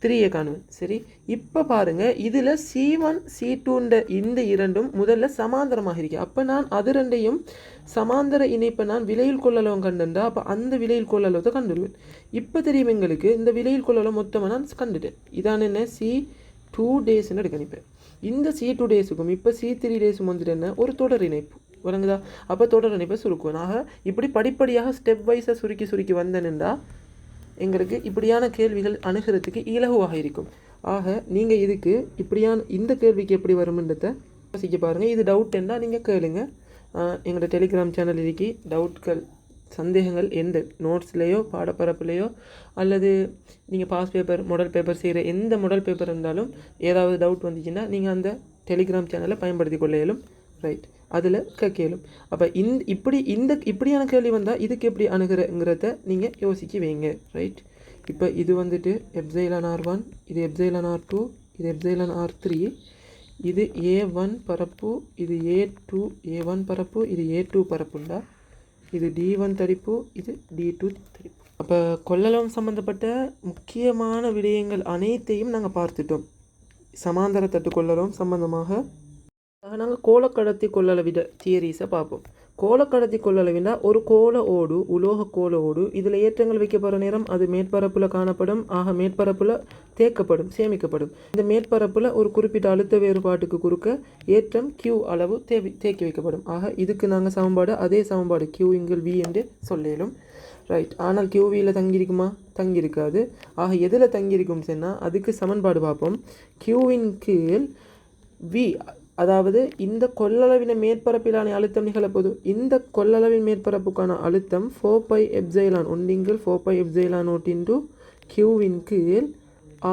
3 காணுவேன். சரி, இப்போ பாருங்கள் இதில் C1 C2ன்ற இந்த இரண்டும் முதல்ல சமாந்தரமாக இருக்கு. அப்போ நான் அது ரெண்டையும் சமாந்தர இணைப்பை நான் விலையில் கொள்ளளவும் கண்டுண்டா அப்போ அந்த விலையில் கொள்ளளவத்தை கண்டுடுவேன். இப்போ தெரியும் எங்களுக்கு இந்த விலையில் கொள்ளளவு மொத்தமாக நான் கண்டுட்டேன். இதான் என்ன C2 டேஸ்ன்னு எடுக்கணிப்பேன். இந்த C2 டேஸுக்கும் இப்போ C3 டேஸும் வந்துட்டு என்ன ஒரு தொடர் இணைப்பு வழங்குதா. அப்போ தொடர் இணைப்பை சுருக்குவேன். ஆக இப்படி படிப்படியாக ஸ்டெப் வைஸாக சுருக்கி வந்தேன்னுண்டா எங்களுக்கு இப்படியான கேள்விகள் அணுகிறதுக்கு இலகுவாக இருக்கும். ஆக நீங்கள் இதுக்கு இப்படியான இந்த கேள்விக்கு எப்படி வரும்ன்றதை யோசிக்க பாருங்கள். இது டவுட் என்ன நீங்கள் கேளுங்க. எங்களோட டெலிகிராம் சேனல் இருக்கி டவுட்கள் சந்தேகங்கள் எந்த நோட்ஸ்லேயோ பாடப்பரப்புலேயோ அல்லது நீங்கள் பாஸ் பேப்பர் மாடல் பேப்பர் செய்கிற எந்த மாடல் பேப்பர் இருந்தாலும் ஏதாவது டவுட் வந்துச்சுன்னா நீங்கள் அந்த டெலிகிராம் சேனலை பயன்படுத்தி கொள்ள இயலும். ரைட், அதில் கேளும். அப்போ இப்படியான கேள்வி வந்தால் இதுக்கு எப்படி அணுகிறங்கிறத நீங்கள் யோசிக்க வைங்க. ரைட், இப்போ இது வந்துட்டு எப்சைலான் R1, இது எப்சைலான் R2, இது எப்சைலான் R3, இது A1 பரப்பு, இது A2 A1 பரப்பு, இது A2 பரப்புண்டா, இது D1 தடிப்பு, இது D2 தடிப்பு. அப்போ கொள்ளளவு சம்மந்தப்பட்ட முக்கியமான விடயங்கள் அனைத்தையும் நாங்கள் பார்த்துட்டோம். சமாந்தர தட்டு கொள்ளளவு சம்பந்தமாக நாங்கள் கோளக்கடத்தி கொள்ளளவிட தியரிஸை பார்ப்போம். கோளக்கடத்தி கொள்ளளவினா ஒரு கோள ஓடு, உலோக கோள ஓடு, இதில் ஏற்றங்கள் வைக்கப்படுற நேரம் அது மேற்பரப்பில் காணப்படும். ஆக மேற்பரப்பில் தேக்கப்படும், சேமிக்கப்படும். இந்த மேற்பரப்பில் ஒரு குறிப்பிட்ட அழுத்த வேறுபாட்டுக்கு குறுக்க ஏற்றம் Q அளவு தேக்கி வைக்கப்படும். ஆக இதுக்கு நாங்கள் சமன்பாடு அதே சமன்பாடு Q = V என்று சொல்லிடும். ரைட், ஆனால் QVயில் தங்கியிருக்குமா? தங்கியிருக்காது. ஆக எதில் தங்கியிருக்கும் சொன்னால் அதுக்கு சமன்பாடு பார்ப்போம். Qவின் கீழ் V, அதாவது இந்த கொள்ளளவின் மேற்பரப்பிலான அழுத்தம் நிகழப்போது இந்த கொள்ளளவின் மேற்பரப்புக்கான அழுத்தம் 4πε 1 4πε0 Qவின் கீழ்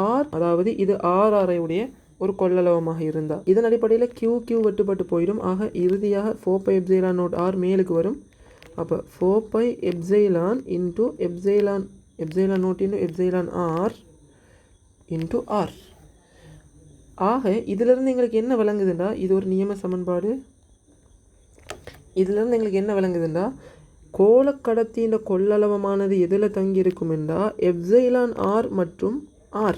R, அதாவது இது RR உடைய ஒரு கொள்ளளவமாக இருந்தால் இதன் அடிப்படையில் QQ வெட்டுப்பட்டு போயிடும். ஆக இறுதியாக 4πε0 R மேலுக்கு வரும். அப்போ 4πε × ε0 R. ஆக இதிலிருந்து எங்களுக்கு என்ன விளங்குதுண்டா, இது ஒரு நியம சமன்பாடு. இதிலிருந்து எங்களுக்கு என்ன விளங்குதுண்டா, கோளக்கடத்தியின் கொள்ளளவமானது எதில் தங்கியிருக்கும் என்றால் எப்சைலான் R மற்றும் R.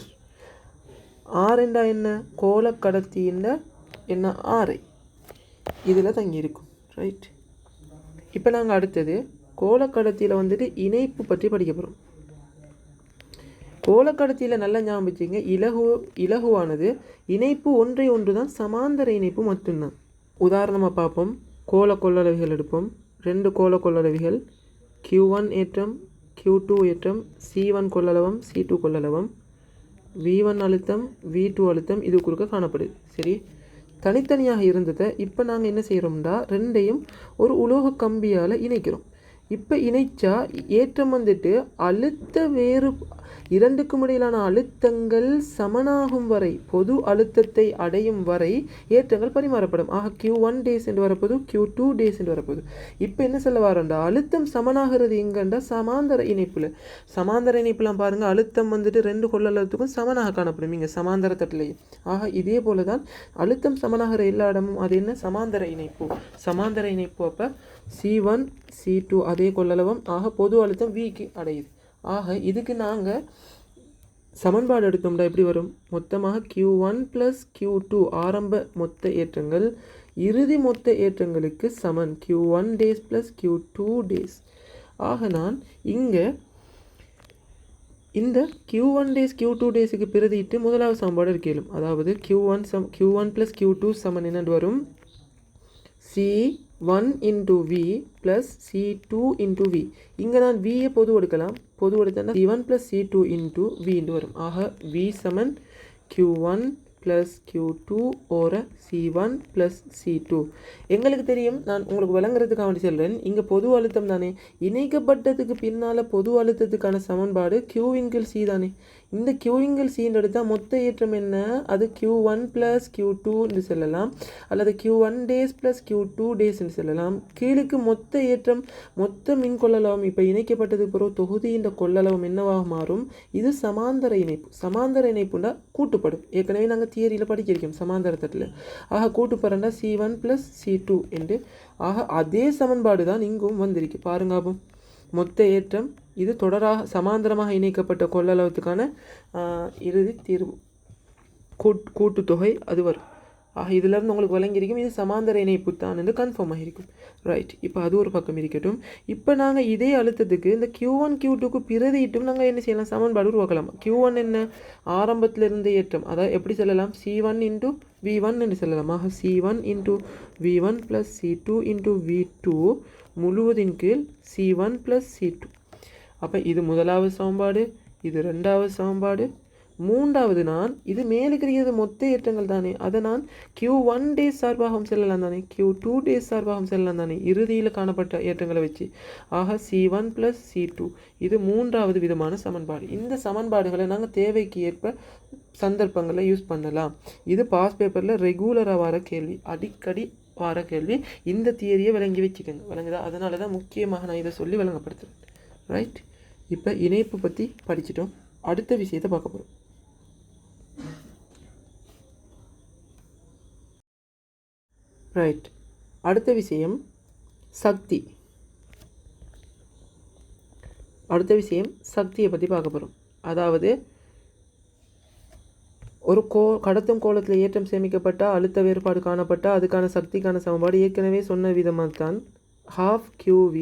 R என்றா என்ன? கோளக்கடத்தியின் என்ன ஆரை இதில் தங்கியிருக்கும். ரைட், இப்போ நாங்கள் அடுத்தது கோளக்கடத்தியில் வந்துட்டு இணைப்பு பற்றி படிக்க போகிறோம். கோளக்கடத்தியில் நல்லா ஞாபகம் வச்சுங்க, இலகுவானது இணைப்பு ஒன்றை ஒன்று தான், சமாந்தர இணைப்பு மட்டும்தான். உதாரணமாக பார்ப்போம். கோள கொள்ளளவிகள் எடுப்போம். 2 கோள கொள்ளளவிகள், Q1 ஏற்றம், Q2 ஏற்றம், C1 கொள்ளளவம், C2 கொள்ளளவம், V1 அழுத்தம், V2 அழுத்தம் இது குறுக்க காணப்படுது. சரி, தனித்தனியாக இருந்ததை இப்போ நாங்கள் என்ன செய்கிறோம்னா ரெண்டையும் ஒரு உலோக கம்பியால் இணைக்கிறோம். இப்போ இணைச்சா ஏற்றம் வந்துட்டு அழுத்த இரண்டுக்கும் இடையிலான அழுத்தங்கள் சமனாகும் வரை, பொது அழுத்தத்தை அடையும் வரை ஏற்றங்கள் பரிமாறப்படும். ஆக Q1 டேஸ் என்று வரப்போது, Q2 டேஸ் என்று வரப்போது. இப்போ என்ன சொல்ல வரண்டா, அழுத்தம் சமனாகிறது எங்கண்டா சமாந்தர இணைப்பில். சமாந்தர இணைப்புலாம் பாருங்கள், அழுத்தம் வந்துட்டு 2 கொள்ளளவுக்கும் சமனாக காணப்படும் இங்கே சமாந்தர தட்டிலேயே. ஆக இதே போல தான் அழுத்தம் சமனாகிற எல்லா இடமும் அது என்ன சமாந்தர இணைப்பு. சமாந்தர இணைப்பு அப்போ C1 C2 அதே கொள்ளளவம். ஆக பொது அழுத்தம் Vக்கு அடையுது. ஆக இதுக்கு நாங்கள் சமன்பாடு எடுத்தோம்னா எப்படி வரும்? மொத்தமாக Q1 + Q2 ஆரம்ப மொத்த ஏற்றங்கள் இறுதி மொத்த ஏற்றங்களுக்கு சமன் Q1 டேஸ் + Q2 டேஸ். ஆக நான் இங்கே இந்த Q1 டேஸ் Q2 டேஸுக்கு பிரதிட்டு முதலாவது சமன்பாடு இருக்கலும். அதாவது Q1 + Q2 சமன் என்னென்று வரும்? C1 × V + C2 × V. இங்கே நான் Vயை பொது எடுக்கலாம். பொது எடுத்தேன்னா C1 + C2 × V வரும். ஆக V சமன் Q1 + Q2 ஓர C1 + C2. எங்களுக்கு தெரியும், நான் உங்களுக்கு விளங்குறதுக்காக வேண்டி சொல்கிறேன். இங்கே பொது அழுத்தம் தானே, இணைக்கப்பட்டதுக்கு பின்னால் பொது அழுத்தத்துக்கான சமன்பாடு Q × C தானே. இந்த Q × C எடுத்தால் மொத்த ஏற்றம் என்ன? அது Q1 + Q2 என்று சொல்லலாம், அல்லது Q1 டேஸ் + Q2 டேஸ் என்று சொல்லலாம். கீழுக்கு மொத்த ஏற்றம் மொத்த மின் கொள்ளளவும் இப்போ இணைக்கப்பட்டது பிறகு தொகுதியின் கொள்ளளவும் என்னவாக மாறும்? இது சமாந்தர இணைப்பு. சமாந்தர இணைப்புண்டா கூட்டுப்படும். ஏற்கனவே நாங்கள் தியரியில் படிச்சிருக்கோம் சமாந்தர தட்டில். ஆக கூட்டுப்படண்டா C1 + C2 என்று. ஆக அதே சமன்பாடு தான் இங்கும் வந்திருக்கு. பாருங்க, மொத்த ஏற்றம் இது தொடராக சமாந்தரமாக இணைக்கப்பட்ட கொள்ளளவுக்கான இறுதி தீர்வு கூட்டுத்தொகை அது வரும். ஆக இதிலிருந்து உங்களுக்கு விளங்கியிருக்கும் இது சமாந்தர இணைப்பு தான் என்று கன்ஃபார்ம் ஆகிருக்கும். ரைட், இப்போ அது ஒரு பக்கம் இருக்கட்டும். இப்போ நாங்கள் இதே அழுத்தத்துக்கு இந்த Q1 Q2க்கு பிரதியிட்டும் நாங்கள் என்ன செய்யலாம், சமன்பாடு உருவாக்கலாம். Q1 என்ன, ஆரம்பத்தில் இருந்த ஏற்றம், அதாவது எப்படி சொல்லலாம், C1 இன்ட்டு V1 என்று சொல்லலாம். ஆக C1 into V1 plus C2 into V2 முழுவதின் கீழ் C1 ப்ளஸ் C2. அப்போ இது முதலாவது சமன்பாடு, இது ரெண்டாவது சமன்பாடு, மூன்றாவது நான் இது மேலுக்கிறது மொத்த ஏற்றங்கள் தானே, அதை நான் Q1 டேஸ் சார்பாகவும் செல்லலாம் தானே, Q2 டேஸ் சார்பாகவும் செல்லலாம் தானே இறுதியில் காணப்பட்ட ஏற்றங்களை வச்சு. ஆக C1 ப்ளஸ் C2 இது மூன்றாவது விதமான சமன்பாடு. இந்த சமன்பாடுகளை நாங்கள் தேவைக்கு ஏற்ப சந்தர்ப்பங்களில் யூஸ் பண்ணலாம். இது பாஸ் பேப்பரில் ரெகுலராக வர கேள்வி, அடிக்கடி வர கேள்வி. இந்த தியரியை விளங்கி வச்சுக்கோங்க, விளங்குதா? அதனால தான் முக்கியமாக நான் இதை சொல்லி விளங்கப்படுத்துகிறேன். ரைட், இப்போ இணைப்பு பற்றி படிச்சிட்டோம். அடுத்த விஷயத்தை பார்க்க போகிறோம். ரைட், அடுத்த விஷயம் சக்தி. அடுத்த விஷயம் சக்தியை பற்றி பார்க்க போகிறோம். அதாவது ஒரு கடத்தும் கோலத்தில் ஏற்றம் சேமிக்கப்பட்டால் அழுத்த வேறுபாடு காணப்பட்டால் அதுக்கான சக்திக்கான சமன்பாடு ஏற்கனவே சொன்ன விதமாக தான் ½ QV.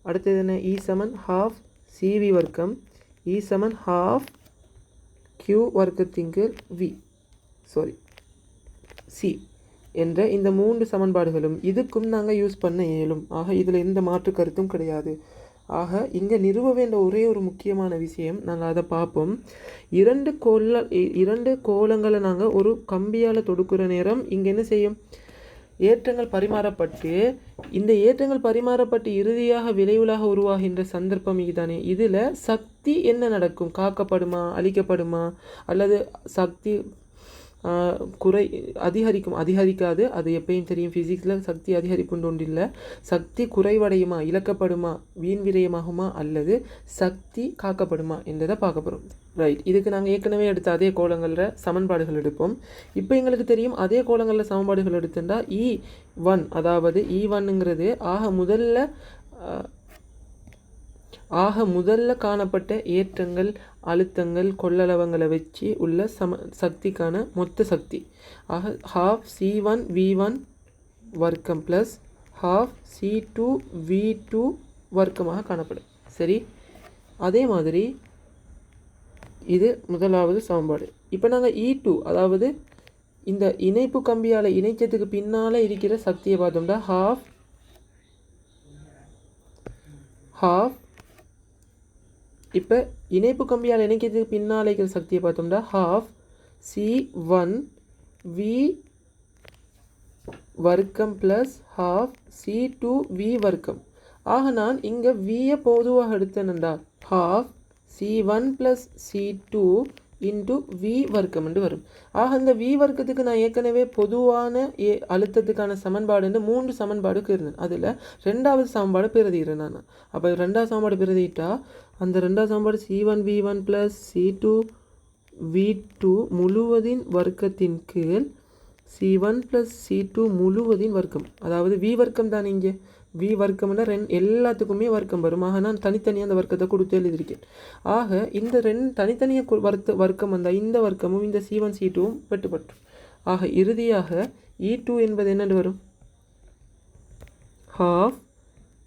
அடுத்தது என்ன, E = ½ CV வர்க்கம், E = ½ Q வர்க்கத்தின் கீழ் C என்ற இந்த மூன்று சமன்பாடுகளும் இதுக்கும் நாங்கள் யூஸ் பண்ண இயலும். ஆக இதில் எந்த மாற்று கருத்தும் கிடையாது. ஆக இங்கே நிறுவ வேண்டிய ஒரே ஒரு முக்கியமான விஷயம், நாங்கள் அதை பார்ப்போம். இரண்டு கோலங்களை நாங்கள் ஒரு கம்பியால் தொடுக்கிற நேரம் இங்கே என்ன செய்யும், ஏற்றங்கள் பரிமாறப்பட்டு இந்த ஏற்றங்கள் பரிமாறப்பட்டு இறுதியாக விளைவுலாக உருவாகின்ற சந்தர்ப்பம் இதுதானே. இதில் சக்தி என்ன நடக்கும், காக்கப்படுமா, அழிக்கப்படுமா, அல்லது சக்தி அதிகரிக்காது. அது எப்பயும் தெரியும், ஃபிசிக்ஸில் சக்தி அதிகரிப்புன்னு ஒன்று இல்லை. சக்தி குறைவடையுமா, இழக்கப்படுமா, வீண் விரயமாகுமா, அல்லது சக்தி காக்கப்படுமா என்றதை பார்க்க போகிறோம். ரைட், இதுக்கு நாங்கள் ஏற்கனவே எடுத்த அதே கோலங்களில் சமன்பாடுகள் எடுப்போம். இப்போ எங்களுக்கு தெரியும் அதே கோலங்களில் சமன்பாடுகள் எடுத்துட்டா E1, அதாவது E1ங்கிறது ஆக முதல்ல காணப்பட்ட ஏற்றங்கள் அழுத்தங்கள் கொள்ளளவங்களை வச்சு உள்ள சக்திக்கான மொத்த சக்தி. ஆக ½ C1 V1 வர்க்கம் ப்ளஸ் ½ C2 V2 வர்க்கமாக காணப்படும். சரி, அதே மாதிரி இது முதலாவது சமன்பாடு. இப்போ நாங்கள் E2, அதாவது இந்த இணைப்பு கம்பியால் இணைச்சதுக்கு பின்னால் இருக்கிற சக்தியை பார்த்தோம்னா ½ இப்போ இணைப்பு கம்பியால் இணைக்கிறதுக்கு பின்னால் இருக்கிற சக்தியை பார்த்தோம்னா ½ C1 V வர்க்கம் ப்ளஸ் ½ C2 V வர்க்கம். ஆக நான் இங்கே Vயை பொதுவாக எடுத்தேன்டா ½ C1 plus C2 into V வர்க்கம் என்று வரும். ஆக இந்த V வர்க்கத்துக்கு நான் ஏற்கனவே பொதுவான அழுத்தத்துக்கான சமன்பாடுன்னு 3 சமன்பாடுக்கு இருந்தேன். அதில் ரெண்டாவது சமன்பாடு பிரதிக்கிறேன் நான். அப்போ ரெண்டாவது சமன்பாடு பிரதிட்டா அந்த ரெண்டாவது சமன்பாடு C1 V1 plus C2 V2 முழுவதின் வர்க்கத்தின் கீழ் C1 ப்ளஸ் C2 முழுவதின் வர்க்கம். அதாவது V வர்க்கம் தான் இங்கே V வர்க்கம்னா எல்லாத்துக்குமே வர்க்கம் வரும். ஆக நான் தனித்தனியாக அந்த வர்க்கத்தை கொடுத்து எழுதியிருக்கேன். ஆக இந்த தனித்தனியாக வர்க்கம் வந்தால் இந்த வர்க்கமும் இந்த C1 C2வும் வெட்டுப்பட்டும். ஆக இறுதியாக E2 என்பது என்னென்று வரும், ½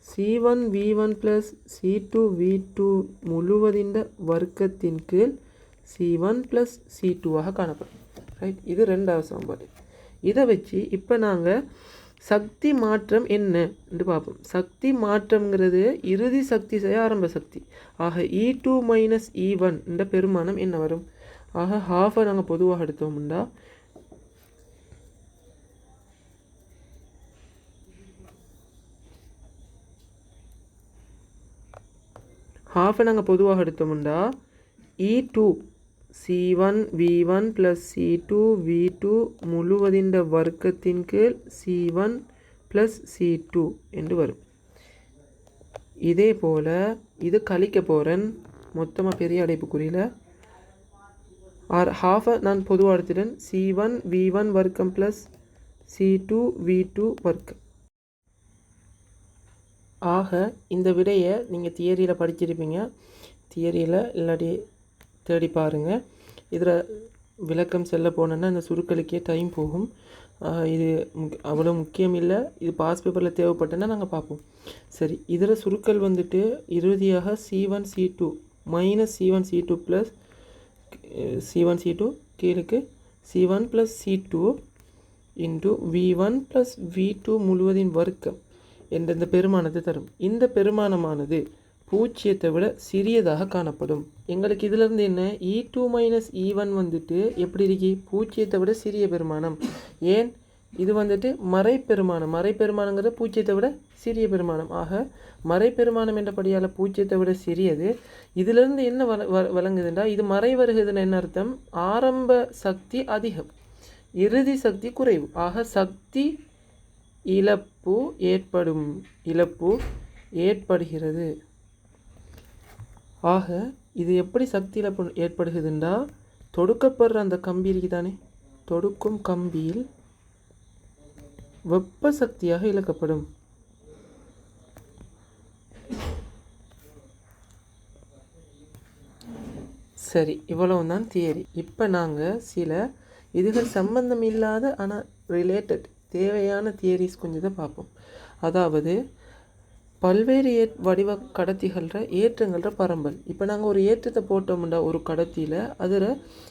C1 V1 plus C2 V2 முழுவதின் வர்க்கத்தின் கீழ் C1 ப்ளஸ் C2ஆக காணப்படும். ரைட், இது ரெண்டாவது சமன்பாடு. இதை வச்சு இப்போ நாங்கள் சக்தி மாற்றம் என்ன என்று பார்ப்போம். சக்தி மாற்றம்ங்கிறது இறுதி சக்தி செய்ய ஆரம்ப சக்தி. ஆக E2 மைனஸ் E1 என்ற பெருமானம் என்ன வரும். ஆக ½ நாங்கள் பொதுவாக எடுத்தோம்னா E2 C1 V1 plus C2 V2 முழுவதின் வர்க்கத்தின் கீழ் C1 ப்ளஸ் C2 என்று வரும். இதே போல் இது கழிக்க போகிறேன் மொத்தமாக பெரிய அடைப்புக்குறியில். ½ நான் பொதுவாக எடுத்துட்டேன். C1 V1 வர்க்கம் ப்ளஸ் C2 V2 வர்க்கம். ஆக இந்த விடையை நீங்கள் தியரியில் படிச்சிருப்பீங்க. தியரியில் இல்லாட்டி தேடி பாருங்கள். இதில் விளக்கம் செல்ல போனோன்னா இந்த சுருக்களுக்கே டைம் போகும். இது அவ்வளோ முக்கியம் இல்லை. இது பாஸ் பேப்பரில் தேவைப்பட்டேன்னா நாங்கள் பார்ப்போம். சரி, இதில் சுருக்கள் வந்துட்டு இறுதியாக C1 C2 minus C1 C2 plus C1 C2 கீழுக்கு C1 plus C2 into V1 plus V2 முழுவதின் வர்க்கம் என்ற இந்த பெருமானத்தை தரும். இந்த பெருமானமானது பூஜ்ஜியத்தை விட சிறியதாக காணப்படும். எங்களுக்கு இதிலிருந்து என்ன, E2 மைனஸ் E1 வந்துட்டு எப்படி இருக்கு, பூஜ்ஜியத்தை விட சிறிய பெருமானம். ஏன், இது வந்துட்டு மறைப்பெருமானங்கிறது பூஜ்ஜியத்தை விட சிறிய பெருமானம். ஆக மறைப்பெருமானம் என்றபடியால் பூஜ்ஜியத்தை விட சிறியது. இதிலிருந்து என்ன வழங்குதுண்டா, இது மறை வருகிறதுன்னு என்ன அர்த்தம், ஆரம்ப சக்தி அதிகம், இறுதி சக்தி குறைவு. ஆக சக்தி இழப்பு ஏற்படுகிறது. ஆக இது எப்படி சக்தி இழப்பு ஏற்படுகிறதுண்டா, தொடுக்கப்படுற அந்த கம்பி இருக்குதானே, தொடுக்கும் கம்பியில் வெப்ப சக்தியாக இழக்கப்படும். சரி, இவ்வளவு தான் தியரி. இப்போ நாங்கள் சில இதுகள் சம்பந்தம் இல்லாத ஆனால் ரிலேட்டட் தேவையான தியரிஸ் கொஞ்சத்தை பார்ப்போம். அதாவது பல்வேறு வடிவ கடத்திகள ஏற்றங்கள பரம்பல். இப்போ நாங்கள் ஒரு ஏற்றத்தை போட்டோம்னா ஒரு கடத்தியில் அதில்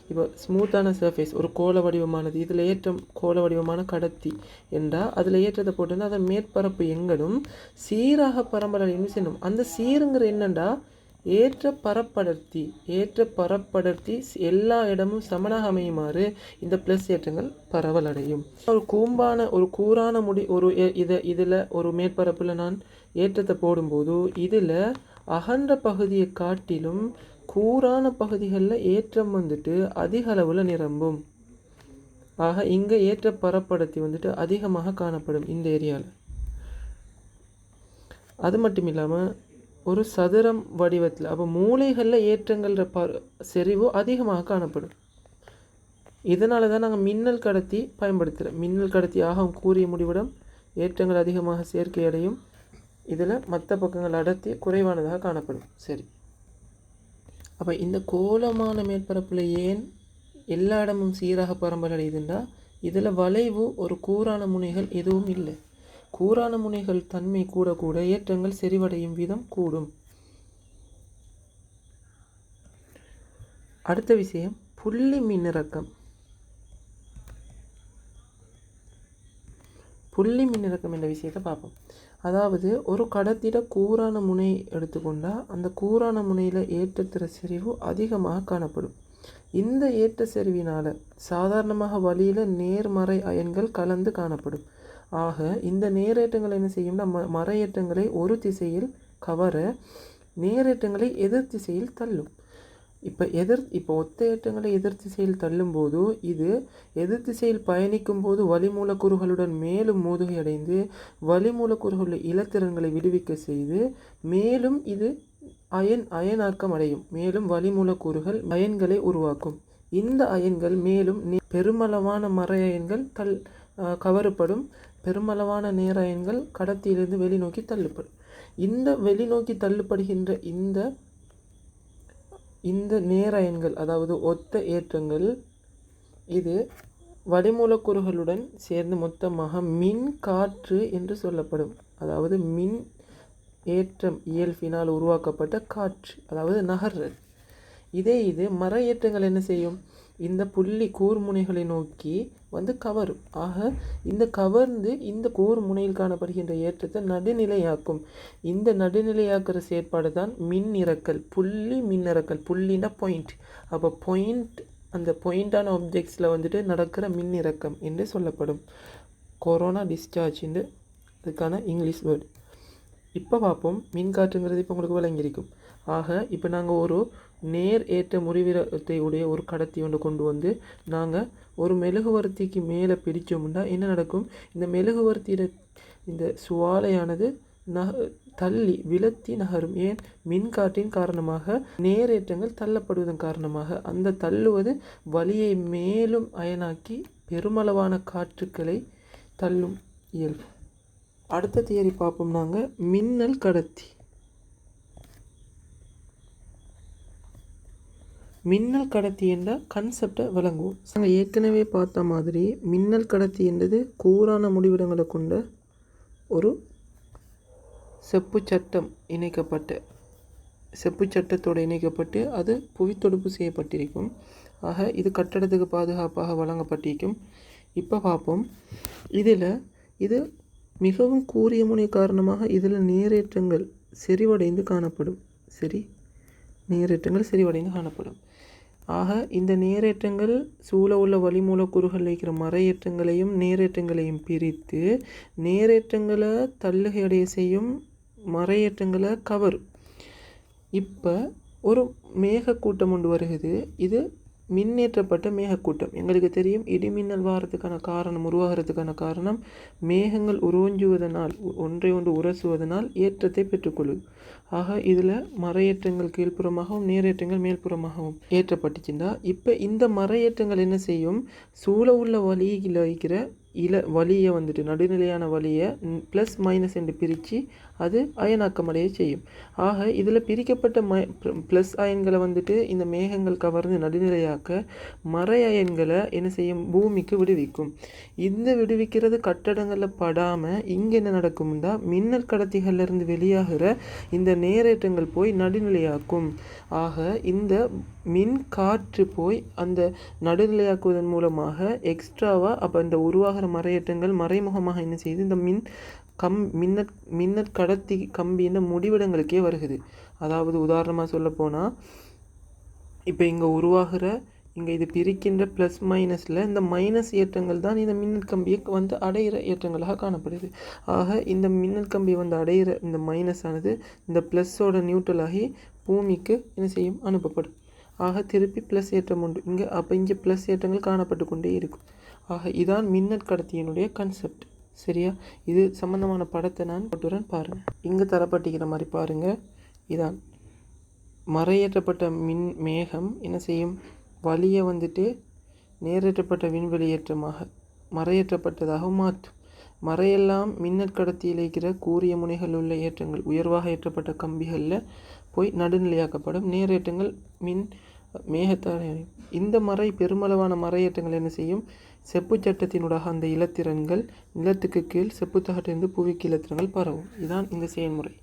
இப்போ ஸ்மூத்தான சர்ஃபேஸ் ஒரு கோள வடிவமானது, இதில் ஏற்றம் கோள வடிவமான கடத்தி என்றால் அதில் ஏற்றத்தை போட்டோம்னா அதன் மேற்பரப்பு எங்கடும் சீராக பரம்பல் செய்யணும். அந்த சீருங்கிற என்னண்டா ஏற்ற பரப்படர்த்தி எல்லா இடமும் சமனாக அமையுமாறு இந்த ப்ளஸ் ஏற்றங்கள் பரவல் அடையும். ஒரு கூரான இதில் ஒரு மேற்பரப்பில் நான் ஏற்றத்தை போடும்போது இதில் அகன்ற பகுதியை காட்டிலும் கூரான பகுதிகளில் ஏற்றம் வந்துட்டு அதிக அளவில் நிரம்பும். ஆக இங்கே ஏற்ற பரப்படர்த்தி வந்துட்டு அதிகமாக காணப்படும் இந்த ஏரியாவில். அது மட்டும் இல்லாமல் ஒரு சதுரம் வடிவத்தில் அப்போ மூலைகளில் ஏற்றங்கள செறிவு அதிகமாக காணப்படும். இதனால தான் நாங்கள் மின்னல் கடத்தி பயன்படுத்துகிறோம். மின்னல் கடத்தி ஆகும் கூறிய முடிவிடம் ஏற்றங்கள் அதிகமாக சேர்க்கை அடையும். இதில் மற்ற பக்கங்கள் அடர்த்தி குறைவானதாக காணப்படும். சரி, அப்போ இந்த கோலமான மேற்பரப்பில் ஏன் எல்லா இடமும் சீராக பரம்பல் அடையுதுண்டா, இதில் வளைவு ஒரு கூரான முனைகள் எதுவும் இல்லை. கூரான முனைகள் தன்மை கூட கூட ஏற்றங்கள் செறிவடையும் வீதம் கூடும். அடுத்த விஷயம் புள்ளி மின்னிறக்கம். புள்ளி மின்னிறக்கம் என்ற விஷயத்தை பார்ப்போம். அதாவது ஒரு கடத்திட கூரான முனை எடுத்துக்கொண்டால் அந்த கூரான முனையில் ஏற்றத்திற செறிவு அதிகமாக காணப்படும். இந்த ஏற்ற செறிவினால் சாதாரணமாக வழியில் நேர்மறை அயன்கள் கலந்து காணப்படும். ஆக இந்த நேரேற்றங்கள் என்ன செய்யும்னா மறையேற்றங்களை ஒரு திசையில் கவர நேரேற்றங்களை எதிர் திசையில் தள்ளும். இப்போ ஒத்த ஏற்றங்களை எதிர் திசையில் தள்ளும்போது இது எதிர் திசையில் பயணிக்கும் போது வளிமூலக்கூறுகளுடன் மேலும் மோதுகை அடைந்து வளிமூலக்கூறுகளுடைய இலத்திறன்களை விடுவிக்க செய்து மேலும் இது அயனாக்கம் அடையும். மேலும் வளிமூலக்கூறுகள் அயன்களை உருவாக்கும். இந்த அயன்கள் மேலும் பெருமளவான மறை அயன்கள் கவரப்படும். பெருமளவான நேர அயன்கள் கடத்தியிலிருந்து வெளிநோக்கி தள்ளப்படும். இந்த வெளிநோக்கி தள்ளப்படுகின்ற இந்த நேர அயன்கள் அதாவது ஒத்த ஏற்றங்கள் இது வளிமூலக்கூறுகளுடன் சேர்ந்து மொத்தமாக மின் காற்று என்று சொல்லப்படும். அதாவது மின் ஏற்றம் இயல்பினால் உருவாக்கப்பட்ட காற்று, அதாவது நகர்றது. இது மர ஏற்றங்கள் என்ன செய்யும், இந்த புள்ளி கூர்முனைகளை நோக்கி வந்து கவரும். ஆக இந்த கவர்ந்து இந்த கூர்முனையில் காணப்படுகின்ற ஏற்றத்தை நடுநிலையாக்கும். இந்த நடுநிலையாக்குற செயற்பாடு தான் மின்னிறக்கல், புள்ளி மின்னிறக்கல். புள்ளினா பாயிண்ட். அப்போ பாயிண்ட், அந்த பாயிண்டான ஆப்ஜெக்ட்ஸில் வந்துட்டு நடக்கிற மின்னிறக்கம் என்று சொல்லப்படும். கொரோனா டிஸ்சார்ஜ் என்று அதுக்கான இங்கிலீஷ் வேர்டு. இப்போ பார்ப்போம், மின்காற்றுங்கிறது இப்போ உங்களுக்கு விளங்கியிருக்கும். ஆக இப்போ நாங்கள் ஒரு நேர் ஏற்ற முறிவிரத்தை உடைய ஒரு கடத்தி ஒன்று கொண்டு வந்து நாங்கள் ஒரு மெழுகுவர்த்திக்கு மேலே பிடிச்சோம்னா என்ன நடக்கும், இந்த மெழுகுவர்த்தியில் இந்த சுவாலையானது தள்ளி விலத்தி நகரும். ஏன், மின்காற்றின் காரணமாக நேரேற்றங்கள் தள்ளப்படுவதன் காரணமாக அந்த தள்ளுவது வலியை மேலும் அயனாக்கி பெருமளவான காற்றுக்களை தள்ளும் இயல்பு. அடுத்த தியரி பார்ப்போம் நாங்கள் மின்னல் கடத்தி. மின்னல் கடத்தி என்ற கன்செப்டை விளங்குவோம். நாங்கள் ஏற்கனவே பார்த்த மாதிரி மின்னல் கடத்தி என்றது கூரான முடிவிடங்களை கொண்ட ஒரு செப்பு சட்டம் செப்பு சட்டத்தோடு இணைக்கப்பட்டு அது புவித்தொடுப்பு செய்யப்பட்டிருக்கும். ஆக இது கட்டடத்துக்கு பாதுகாப்பாக வழங்கப்பட்டிருக்கும். இப்போ பார்ப்போம், இது மிகவும் கூரிய முனை காரணமாக இதில் நீரேற்றங்கள் செறிவடைந்து காணப்படும். நீரேற்றங்கள் செறிவடைந்து காணப்படும். ஆக இந்த நீரேற்றங்கள் சூழ உள்ள வளிமூலக்கூறுகள் வைக்கிற மறையேற்றங்களையும் நீரேற்றங்களையும் பிரித்து நீரேற்றங்களை தள்ளுகையடைய செய்யும் மறையேற்றங்களை கவரும். இப்போ ஒரு மேகக்கூட்டம் ஒன்று வருகிறது. இது மின்னேற்றப்பட்ட மேகக்கூட்டம். எங்களுக்கு தெரியும் இடிமின்னல் உருவாகிறதுக்கான காரணம் மேகங்கள் உறிஞ்சுவதனால் ஒன்றை ஒன்று உரசுவதனால் ஏற்றத்தை பெற்றுக்கொள்ளும். ஆக இதில் மறையேற்றங்கள் கீழ்ப்புறமாகவும் நீரேற்றங்கள் மேல்புறமாகவும் ஏற்றப்பட்டுச்சுன்னா இப்போ இந்த மறையேற்றங்கள் என்ன செய்யும், சூழ உள்ள வழியில் வைக்கிற வழியை நடுநிலையான வழியை ப்ளஸ் மைனஸ் என்று பிரித்து அது அயனாக்கமடைய செய்யும். ஆக இதில் பிரிக்கப்பட்ட ப்ளஸ் அயன்களை இந்த மேகங்கள் கவர்ந்து நடுநிலையாக்க மறை அயன்களை என்ன செய்யும், பூமிக்கு விடுவிக்கும். இந்த விடுவிக்கிறது கட்டடங்களில் படாமல் இங்கே என்ன நடக்கும்னா மின்னல் கடத்திகளிலிருந்து வெளியாகிற இந்த நேரேற்றங்கள் போய் நடுநிலையாக்கும். ஆக இந்த மின் காற்று போய் அந்த நடுநிலையாக்குவதன் மூலமாக எக்ஸ்ட்ராவாக அப்போ இந்த உருவாகிற மறையேற்றங்கள் மறைமுகமாக என்ன செய்யுது, இந்த மின்னற் கடத்தி கம்பியின் முடிவிடங்களுக்கே வருகிறது. அதாவது உதாரணமாக சொல்ல போனால் இப்போ இங்கே இது பிரிக்கின்ற ப்ளஸ் மைனஸில் இந்த மைனஸ் ஏற்றங்கள் தான் இந்த மின்னல் கம்பியை அடையிற ஏற்றங்களாக காணப்படுது. ஆக இந்த மின்னல் கம்பி அடையிற இந்த மைனஸ் ஆனது இந்த ப்ளஸ்ஸோட நியூட்ரல் ஆகி பூமிக்கு என்ன செய்யும், அனுப்பப்படும். ஆக திருப்பி ப்ளஸ் ஏற்றம் உண்டு இங்கே ப்ளஸ் ஏற்றங்கள் காணப்பட்டு கொண்டே இருக்கும். ஆக இதான் மின்னல் கடத்தியினுடைய கன்செப்ட். சரியா? இது சம்பந்தமான படத்தை நான் போட்டுறேன் பாருங்கள். இங்கே தரப்பட்டிருக்கிற மாதிரி பாருங்கள். இதான் மறையேற்றப்பட்ட மேகம் என்ன செய்யும், வழியை நேரேற்றப்பட்ட விண்வெளியேற்றமாக மறையேற்றப்பட்டதாக மாற்றும். மறையெல்லாம் மின்னல் கடத்தியில் இருக்கிற கூரிய முனைகள் உள்ள ஏற்றங்கள் உயர்வாக ஏற்றப்பட்ட கம்பிகளில் போய் நடுநிலையாக்கப்படும். நேரேற்றங்கள் மேகத்தால் இந்த பெருமளவான மறையேற்றங்கள் என்ன செய்யும், செப்பு சட்டத்தினூடாக அந்த இலத்திரன்கள் நிலத்துக்கு கீழ் செப்பு தகட்டிலிருந்து புவிக்கு இலத்திரங்கள் பரவும். இதுதான் இந்த செயல்முறை.